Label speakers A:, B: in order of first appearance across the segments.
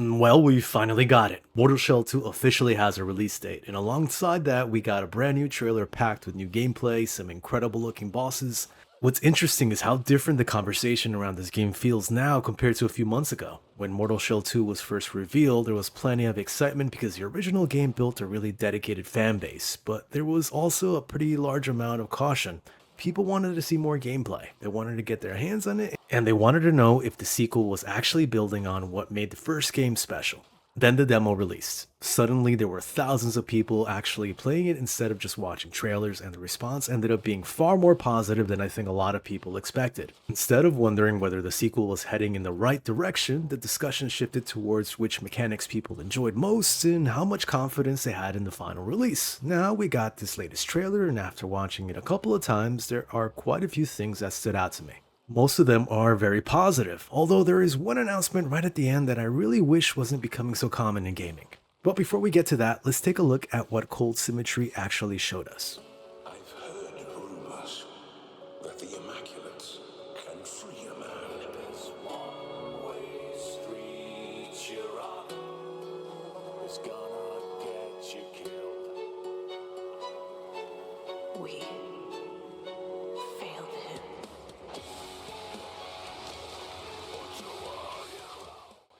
A: Well, we finally got it. Mortal Shell 2 officially has a release date, and alongside that, we got a brand new trailer packed with new gameplay, some incredible looking bosses. What's interesting is how different the conversation around this game feels now compared to a few months ago. When Mortal Shell 2 was first revealed, there was plenty of excitement because the original game built a really dedicated fan base, but there was also a pretty large amount of caution. People wanted to see more gameplay, they wanted to get their hands on it, and they wanted to know if the sequel was actually building on what made the first game special. Then the demo released. Suddenly, there were thousands of people actually playing it instead of just watching trailers, and the response ended up being far more positive than I think a lot of people expected. Instead of wondering whether the sequel was heading in the right direction, the discussion shifted towards which mechanics people enjoyed most and how much confidence they had in the final release. Now we got this latest trailer, and after watching it a couple of times, there are quite a few things that stood out to me. Most of them are very positive, although there is one announcement right at the end that I really wish wasn't becoming so common in gaming. But before we get to that, let's take a look at what Cold Symmetry actually showed us.
B: I've heard rumors that the Immaculates can free a man. There's one way street you're on is gonna get you killed.
C: We failed him.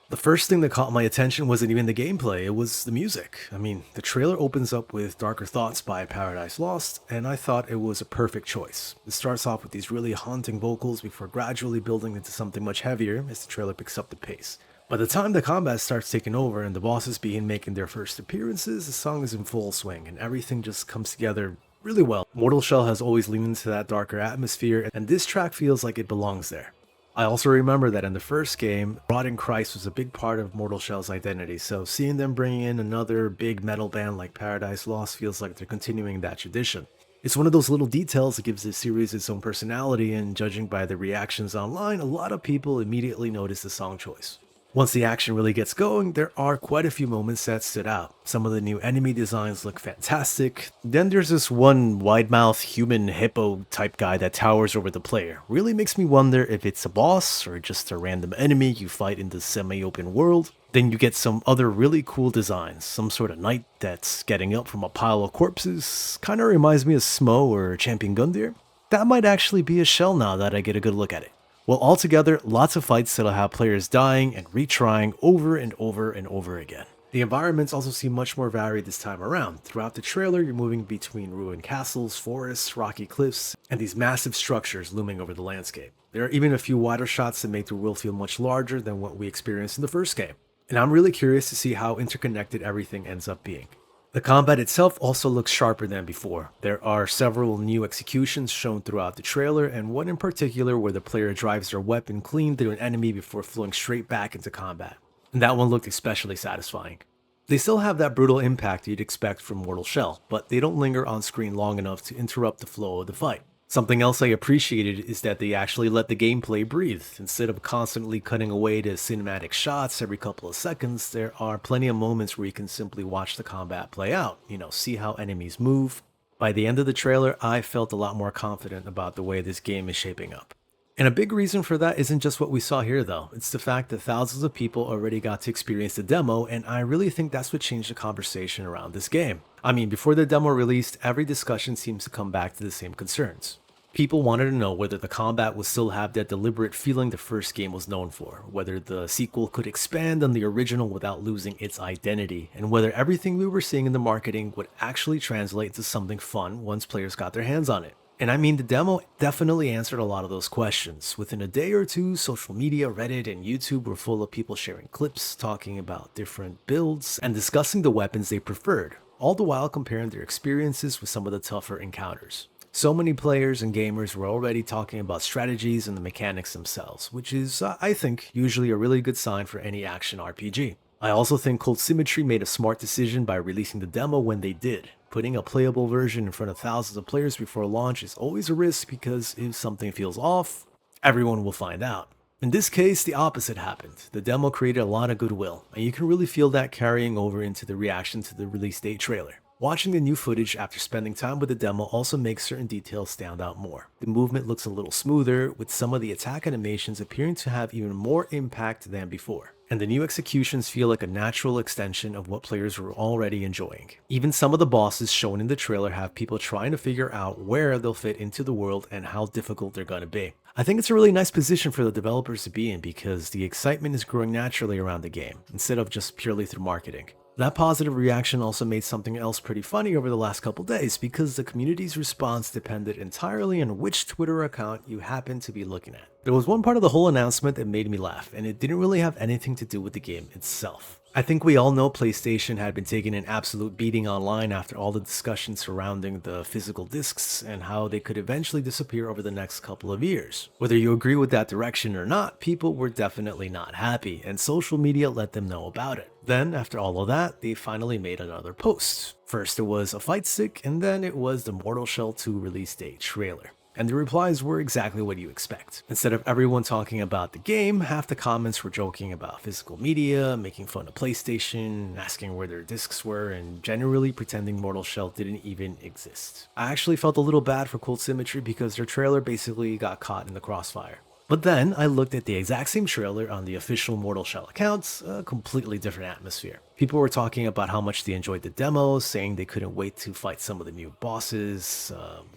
A: The first thing that caught my attention wasn't even the gameplay, it was the music. The trailer opens up with Darker Thoughts by Paradise Lost, and I thought it was a perfect choice. It starts off with these really haunting vocals before gradually building into something much heavier as the trailer picks up the pace. By the time the combat starts taking over and the bosses begin making their first appearances, the song is in full swing and everything just comes together really well. Mortal Shell has always leaned into that darker atmosphere, and this track feels like it belongs there. I also remember that in the first game, Rotting Christ was a big part of Mortal Shell's identity, so seeing them bring in another big metal band like Paradise Lost feels like they're continuing that tradition. It's one of those little details that gives this series its own personality, and judging by the reactions online, a lot of people immediately notice the song choice. Once the action really gets going, there are quite a few moments that stood out. Some of the new enemy designs look fantastic. Then there's this one wide-mouthed human hippo type guy that towers over the player. Really makes me wonder if it's a boss or just a random enemy you fight in the semi-open world. Then you get some other really cool designs. Some sort of knight that's getting up from a pile of corpses. Kinda reminds me of Smo or Champion Gundyr. That might actually be a shell now that I get a good look at it. Well, altogether, lots of fights that'll have players dying and retrying over and over and over again. The environments also seem much more varied this time around. Throughout the trailer, you're moving between ruined castles, forests, rocky cliffs, and these massive structures looming over the landscape. There are even a few wider shots that make the world feel much larger than what we experienced in the first game. And I'm really curious to see how interconnected everything ends up being. The combat itself also looks sharper than before. There are several new executions shown throughout the trailer, and one in particular where the player drives their weapon clean through an enemy before flowing straight back into combat. And that one looked especially satisfying. They still have that brutal impact you'd expect from Mortal Shell, but they don't linger on screen long enough to interrupt the flow of the fight. Something else I appreciated is that they actually let the gameplay breathe. Instead of constantly cutting away to cinematic shots every couple of seconds, there are plenty of moments where you can simply watch the combat play out, see how enemies move. By the end of the trailer, I felt a lot more confident about the way this game is shaping up. And a big reason for that isn't just what we saw here though, it's the fact that thousands of people already got to experience the demo, and I really think that's what changed the conversation around this game. Before the demo released, every discussion seems to come back to the same concerns. People wanted to know whether the combat would still have that deliberate feeling the first game was known for, whether the sequel could expand on the original without losing its identity, and whether everything we were seeing in the marketing would actually translate to something fun once players got their hands on it. And the demo definitely answered a lot of those questions. Within a day or two, social media, Reddit, and YouTube were full of people sharing clips, talking about different builds, and discussing the weapons they preferred, all the while comparing their experiences with some of the tougher encounters. So many players and gamers were already talking about strategies and the mechanics themselves, which is, I think, usually a really good sign for any action RPG. I also think Cold Symmetry made a smart decision by releasing the demo when they did. Putting a playable version in front of thousands of players before launch is always a risk because if something feels off, everyone will find out. In this case, the opposite happened. The demo created a lot of goodwill, and you can really feel that carrying over into the reaction to the release date trailer. Watching the new footage after spending time with the demo also makes certain details stand out more. The movement looks a little smoother, with some of the attack animations appearing to have even more impact than before. and the new executions feel like a natural extension of what players were already enjoying. Even some of the bosses shown in the trailer have people trying to figure out where they'll fit into the world and how difficult they're going to be. I think it's a really nice position for the developers to be in because the excitement is growing naturally around the game, instead of just purely through marketing. That positive reaction also made something else pretty funny over the last couple days because the community's response depended entirely on which Twitter account you happened to be looking at. There was one part of the whole announcement that made me laugh, and it didn't really have anything to do with the game itself. I think we all know PlayStation had been taking an absolute beating online after all the discussion surrounding the physical discs and how they could eventually disappear over the next couple of years. Whether you agree with that direction or not, people were definitely not happy, and social media let them know about it. Then, after all of that, they finally made another post. First it was a fight stick, and then it was the Mortal Shell 2 release date trailer. And the replies were exactly what you expect. Instead of everyone talking about the game, half the comments were joking about physical media, making fun of PlayStation, asking where their discs were, and generally pretending Mortal Shell didn't even exist. I actually felt a little bad for Cold Symmetry because their trailer basically got caught in the crossfire. But then I looked at the exact same trailer on the official Mortal Shell accounts, a completely different atmosphere. People were talking about how much they enjoyed the demos, saying they couldn't wait to fight some of the new bosses,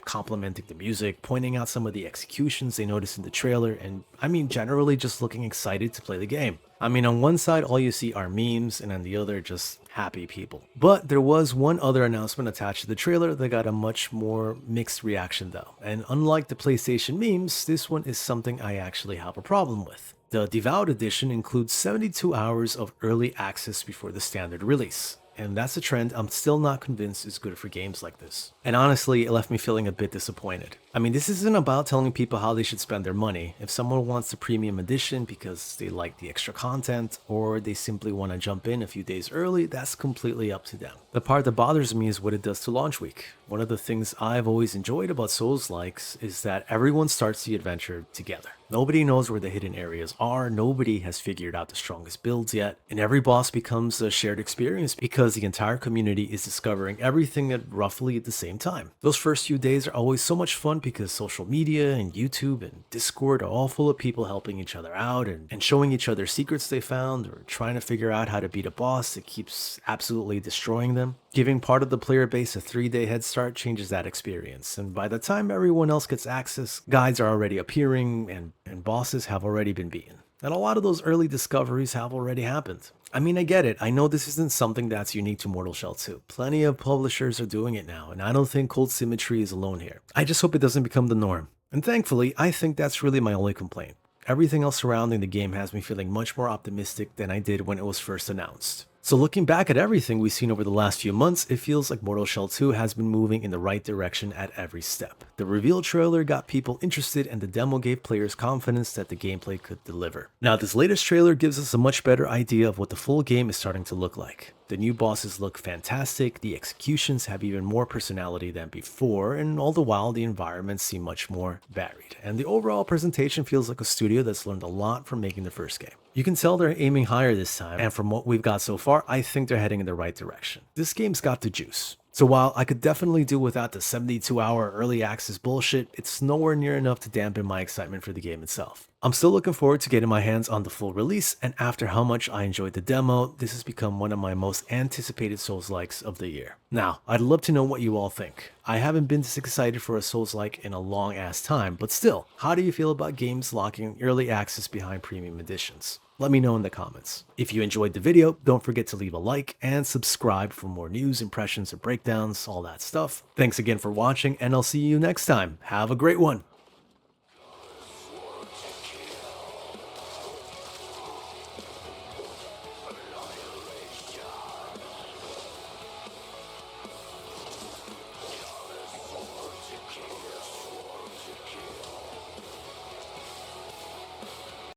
A: complimenting the music, pointing out some of the executions they noticed in the trailer, and generally just looking excited to play the game. On one side, all you see are memes, and on the other, just happy people. But there was one other announcement attached to the trailer that got a much more mixed reaction though. And unlike the PlayStation memes, this one is something I actually have a problem with. The Devout Edition includes 72 hours of early access before the standard release. And that's a trend I'm still not convinced is good for games like this. And honestly, it left me feeling a bit disappointed. This isn't about telling people how they should spend their money. If someone wants the premium edition because they like the extra content, or they simply want to jump in a few days early, that's completely up to them. The part that bothers me is what it does to launch week. One of the things I've always enjoyed about Soulslikes is that everyone starts the adventure together. Nobody knows where the hidden areas are, nobody has figured out the strongest builds yet, and every boss becomes a shared experience because the entire community is discovering everything at roughly the same time. Those first few days are always so much fun because social media and YouTube and Discord are all full of people helping each other out and showing each other secrets they found or trying to figure out how to beat a boss that keeps absolutely destroying them. Giving part of the player base a 3-day head start changes that experience, and by the time everyone else gets access, guides are already appearing and bosses have already been beaten. And a lot of those early discoveries have already happened. I get it. I know this isn't something that's unique to Mortal Shell 2. Plenty of publishers are doing it now, and I don't think Cold Symmetry is alone here. I just hope it doesn't become the norm. And thankfully, I think that's really my only complaint. Everything else surrounding the game has me feeling much more optimistic than I did when it was first announced. So looking back at everything we've seen over the last few months, it feels like Mortal Shell 2 has been moving in the right direction at every step. The reveal trailer got people interested and the demo gave players confidence that the gameplay could deliver. Now this latest trailer gives us a much better idea of what the full game is starting to look like. The new bosses look fantastic, the executions have even more personality than before, and all the while the environments seem much more varied. And the overall presentation feels like a studio that's learned a lot from making the first game. You can tell they're aiming higher this time, and from what we've got so far, I think they're heading in the right direction. This game's got the juice. So while I could definitely do without the 72-hour early access bullshit, it's nowhere near enough to dampen my excitement for the game itself. I'm still looking forward to getting my hands on the full release, and after how much I enjoyed the demo, this has become one of my most anticipated Souls-likes of the year. Now, I'd love to know what you all think. I haven't been this excited for a Souls-like in a long ass time, but still, how do you feel about games locking early access behind premium editions? Let me know in the comments. If you enjoyed the video, don't forget to leave a like and subscribe for more news, impressions, and breakdowns, all that stuff. Thanks again for watching, and I'll see you next time. Have a great one.